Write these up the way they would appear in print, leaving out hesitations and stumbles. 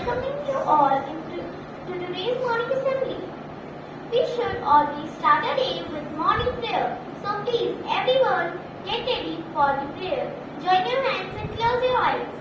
welcoming you all to today's morning assembly. We should always start our day with morning prayer. So please, everyone, get ready for the prayer. Join your hands and close your eyes.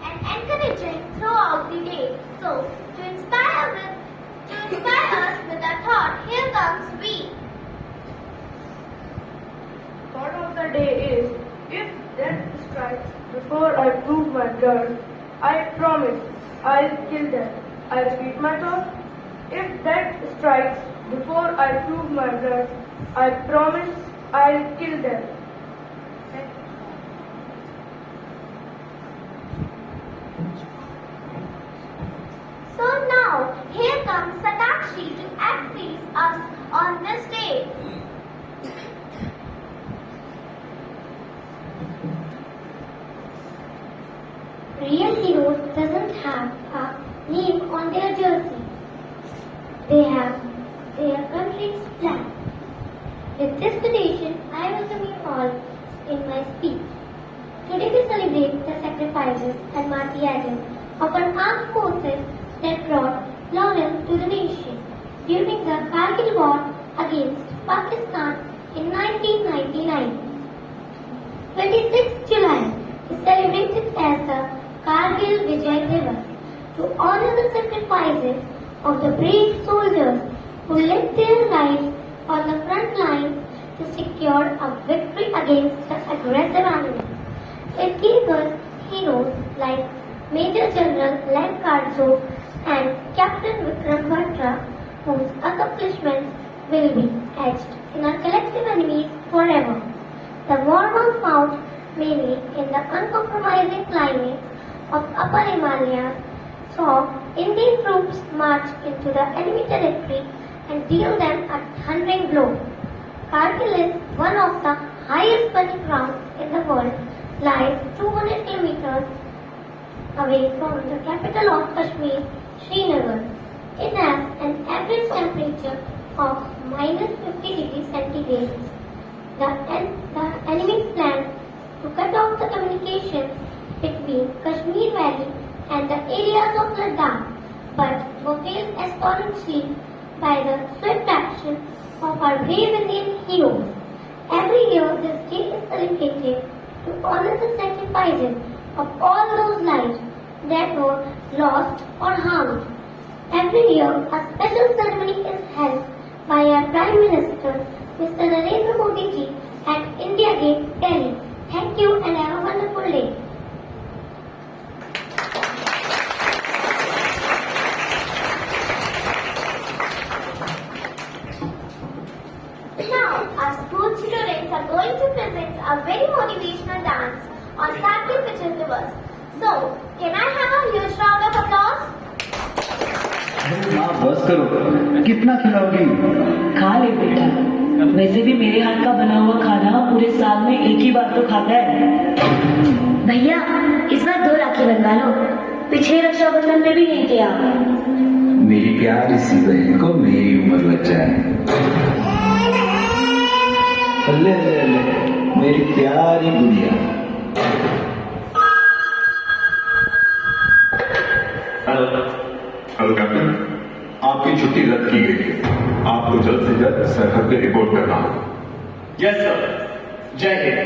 And encouraging throughout the day. So, to inspire us with our thought, here comes we. Thought of the day is, if death strikes before I prove my blood, I promise I'll kill them. I repeat my thought. If death strikes before I prove my blood, I promise I'll kill them. So now, here comes Satakshi to appease us on this day. Real heroes doesn't have a name on their jersey. They have their country's flag. With this tradition, I welcome you all in my speech. Today we celebrate the sacrifices and martyrdom of our armed forces that brought laurel to the nation during the Kargil war against Pakistan in 1999. 26th July is celebrated as the Kargil Vijay Divas to honor the sacrifices of the brave soldiers who lived their lives on the front lines to secure a victory against the aggressive enemy. It gave us heroes like Major General Len Karzo and Captain Vikram Batra, whose accomplishments will be etched in our collective enemies forever. The war was fought mainly in the uncompromising climate of Upper Himalayas, saw Indian troops march into the enemy territory and deal them a thundering blow. Kargil is one of the highest burning grounds in the world, lies 200 kilometers away from the capital of Kashmir, Srinagar. It has an average temperature of minus 50 degrees centigrade. The enemy's plan to cut off the communications between Kashmir Valley and the areas of Ladakh, but were faced astonishingly by the swift action of our brave Indian heroes. Every year, this day is celebrated to honor the sacrifices of all those lives that were lost or harmed. Every year, a special ceremony is held by our Prime Minister, Mr. Narendra Modi ji, at India Gate, Delhi. Thank you and have a wonderful day. Now, our school students are going to present a very motivational dance on Kargil Vijay Divas. So, can I have a huge round of applause? अरे माँ बस करो, कितना खिलाओगी? खा ले बेटा, वैसे भी मेरे हाथ का बना हुआ खाना पूरे साल में एक ही बार तो खाता है। भैया, इस बार 2 राखी बनवा लो। पिछले रक्षाबंधन में भी नहीं किया। मेरी प्यारी सी बहन को मेरी उम्र लग जाए। ले ले ले, मेरी प्यारी गुड़िया। हेलो कैप्टन, आपकी छुट्टी रद्द की गई है। आपको जल्द से जल्द सरहद पे रिपोर्ट करना होगा। यस सर, जय Hind.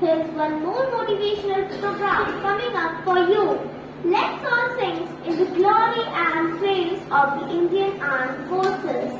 There's one more motivational program coming up for you. Let's all sing in the glory and praise of the Indian Armed Forces.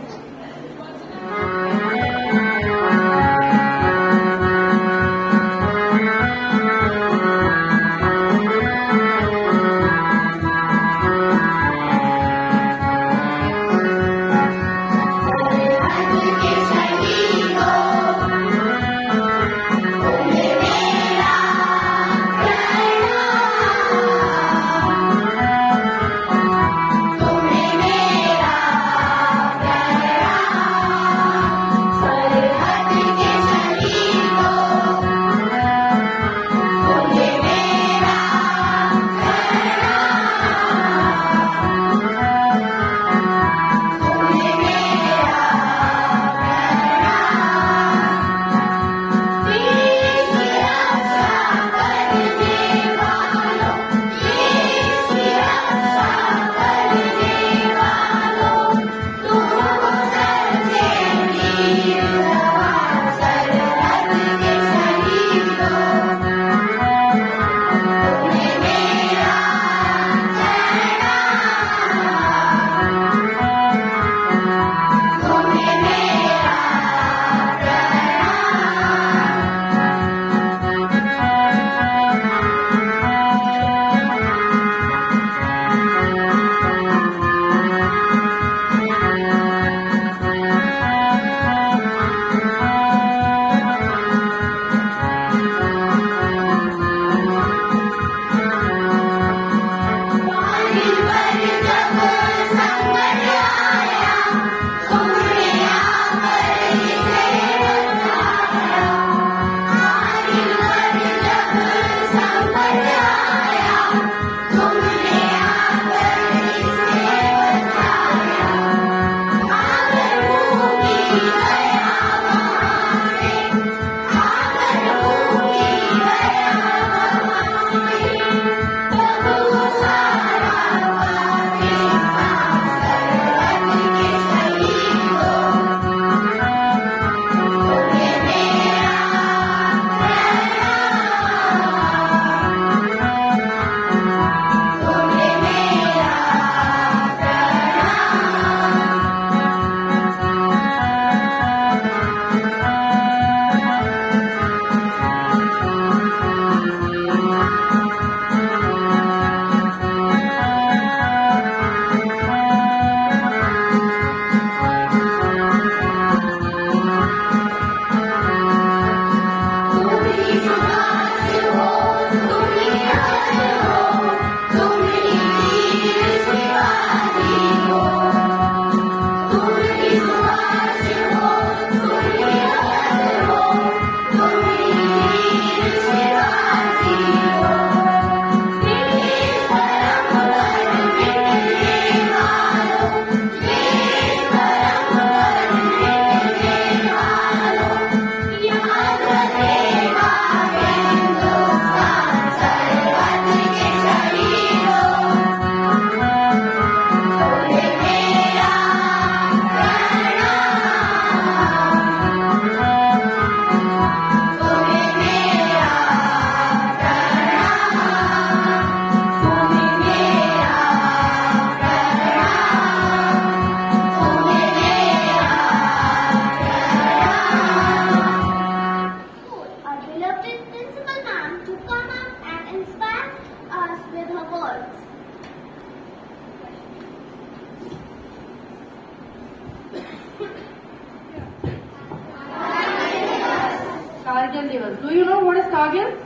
Do you know what is Kargil?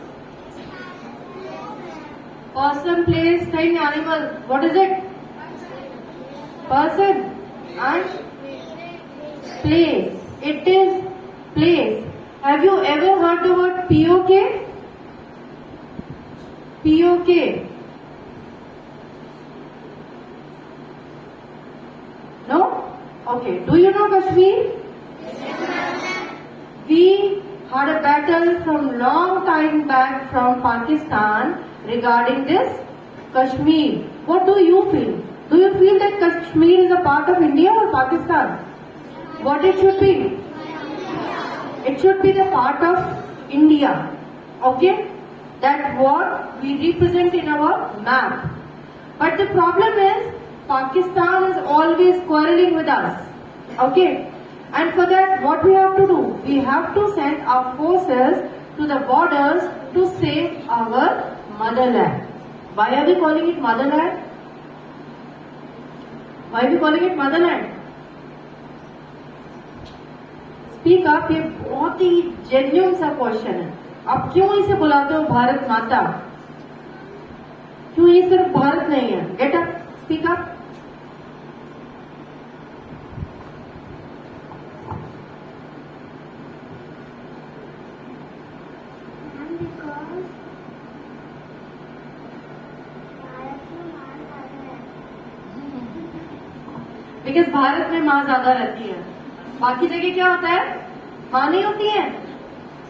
Person, place, thing, animal. What is it? Person and place. It is place. Have you ever heard the word POK? POK. No? Okay. Do you know Kashmir? We had a battle from long time back from Pakistan regarding this Kashmir. What do you feel? Do you feel that Kashmir is a part of India or Pakistan? What it should be? It should be the part of India. Okay? That's what we represent in our map. But the problem is, Pakistan is always quarreling with us. Okay? And for that, what we have to do? We have to send our forces to the borders to save our motherland. Why are we calling it motherland? Why are we calling it motherland? Speak up, ये बहुत ही genuine सा question है. आप क्यों इसे बुलाते हो भारत माता? क्यों ये सिर्फ भारत नहीं है? Get up, speak up. Because Bharat में माँ ज्यादा रहती है. बाकी जगह क्या होता है? माँ नहीं होती है.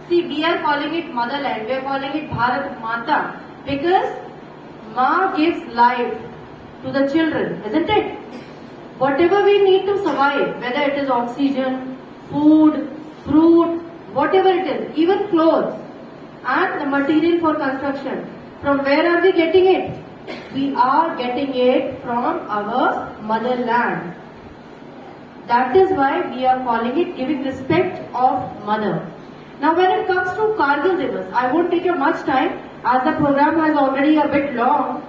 See, we are calling it motherland. We are calling it Bharat Mata because Ma gives life to the children, isn't it? Whatever we need to survive, whether it is oxygen, food, fruit, whatever it is, even clothes and the material for construction. From where are we getting it? We are getting it from our motherland. That is why we are calling it giving respect of mother. Now when it comes to Kargil Divas, I won't take you much time as the program has already a bit long.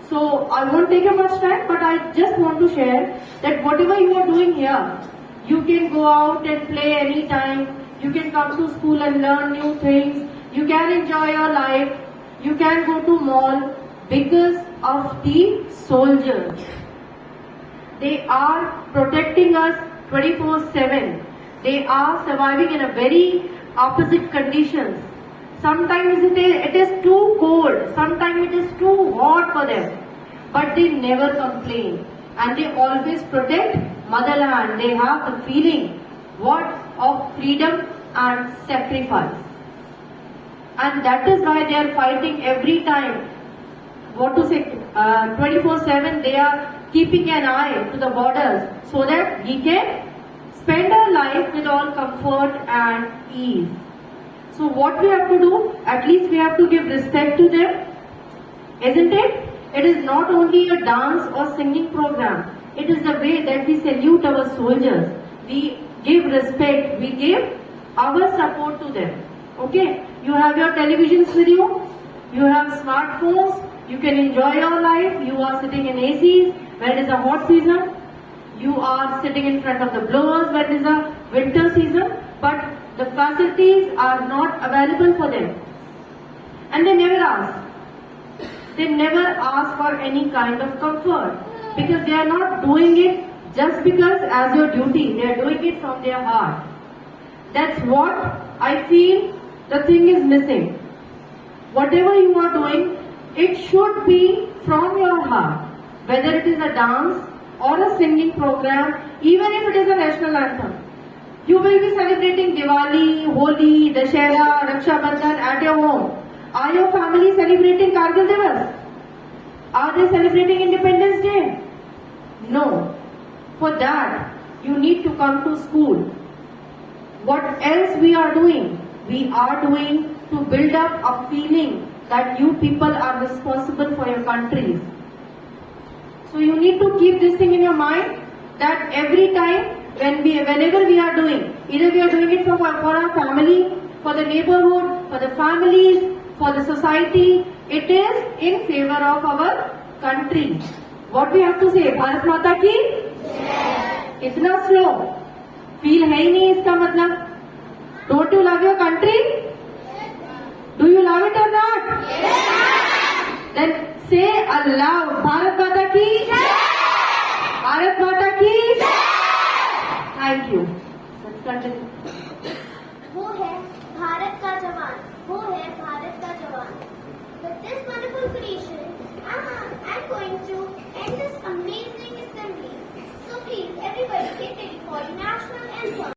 So I won't take you much time, but I just want to share that whatever you are doing here, you can go out and play anytime. You can come to school and learn new things. You can enjoy your life. You can go to mall because of the soldiers. They are protecting us 24/7. They are surviving in a very opposite conditions. Sometimes it is too cold, sometimes it is too hot for them, but they never complain and they always protect motherland. They have the feeling of freedom and sacrifice, and that is why they are fighting every time. 24/7 they are keeping an eye to the borders so that we can spend our life with all comfort and ease. So what we have to do, at least we have to give respect to them, isn't it? It is not only a dance or singing program. It is the way that we salute our soldiers. We give respect, we give our support to them. Okay? You have your televisions with you, you have smartphones, you can enjoy your life, you are sitting in ACs when it is a hot season. You are sitting in front of the blowers when it is a winter season, but the facilities are not available for them. And they never ask. They never ask for any kind of comfort because they are not doing it just because as your duty. They are doing it from their heart. That's what I feel the thing is missing. Whatever you are doing, it should be from your heart. Whether it is a dance or a singing program, even if it is a national anthem. You will be celebrating Diwali, Holi, Dashera, Raksha Bandhan at your home. Are your family celebrating Kargil Divas? Are they celebrating Independence Day? No. For that, you need to come to school. What else we are doing? We are doing to build up a feeling that you people are responsible for your countries. So you need to keep this thing in your mind that every time whenever we are doing, either we are doing it for our family, for the neighborhood, for the families, for the society, it is in favor of our country. What we have to say? Bharat Mata ki? Itna slow. Feel है ही नहीं इसका मतलब. Don't you love your country? Do you love it or not? Yes. Then say aloud, Bharat Mata ki Jai. Bharat Mata ki Jai. Thank you. Let's continue. वो है भारत का जवान, वो है भारत का जवान. With this wonderful creation, I'm going to end this amazing assembly. So please, everybody, get ready for the national anthem.